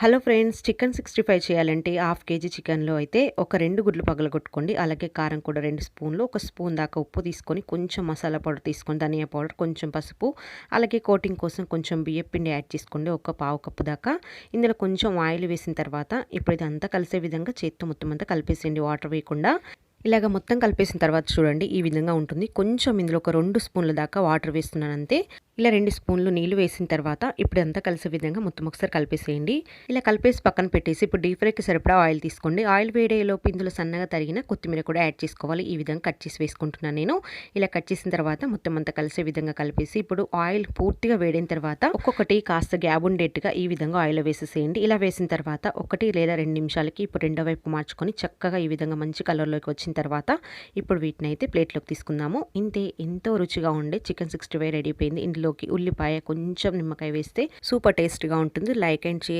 Hello friends, chicken 65 చేయాలంటే half KG చికెన్లో అయితే ఒక 2 గుడ్లు పగలగొట్టుకోండి. అలాగే కారం కూడా 2 స్పూన్లు, ఒక స్పూన్ దాకా ఉప్పు తీసుకొని, కొంచెం మసాలా పౌడర్ తీసుకొని, ధనియా పౌడర్, కొంచెం పసుపు, అలాగే కోటింగ్ కోసం కొంచెం బియ్యపు పిండి యాడ్ చేసుకోండి. ఒక పావు కప్పు దాకా. ఇందులో కొంచెం ఆయిల్ వేసిన తర్వాత ఇప్పుడు ఇదంతా కలిసే విధంగా చేత్తో మొత్తం అంతా కలిపేసేయండి, వాటర్ వేయకుండా. ఇలాగ మొత్తం కలిపేసిన తర్వాత చూడండి ఈ విధంగా ఉంటుంది. కొంచెం ఇందులో ఒక 2 స్పూన్ల దాకా వాటర్ వేస్తున్నాను అంతే. ఇలా 2 స్పూన్లు నీళ్లు వేసిన తర్వాత ఇప్పుడు అంతా కలిసే విధంగా మొత్తం ఒకసారి కలిపేసేయండి. ఇలా కలిపేసి పక్కన పెట్టేసి ఇప్పుడు డీప్ ఫ్రైకి సరిపడా ఆయిల్ తీసుకోండి. ఆయిల్ వేడేలోపు ఇందులో సన్నగా తరిగిన కొత్తిమీర కూడా యాడ్ చేసుకోవాలి. ఈ విధంగా కట్ చేసి వేసుకుంటున్నాను నేను. ఇలా కట్ చేసిన తర్వాత మొత్తం అంతా కలిసే విధంగా కలిపేసి ఇప్పుడు ఆయిల్ పూర్తిగా వేడిన తర్వాత ఒక్కొక్కటి కాస్త గ్యాప్ ఉండేట్టుగా ఈ విధంగా ఆయిల్ వేసేసేయండి. ఇలా వేసిన తర్వాత 1 లేదా 2 నిమిషాలకి ఇప్పుడు రెండో వైపు మార్చుకొని చక్కగా ఈ విధంగా మంచి కలర్లోకి వచ్చిన తర్వాత ఇప్పుడు వీటిని అయితే ప్లేట్లోకి తీసుకుందాము. ఇంతే, ఎంతో రుచిగా ఉండే చికెన్ 65 రెడీ అయిపోయింది. ఇందులోకి ఉల్లిపాయ, కొంచెం నిమ్మకాయ వేస్తే సూపర్ టేస్ట్గా ఉంటుంది. Like and share.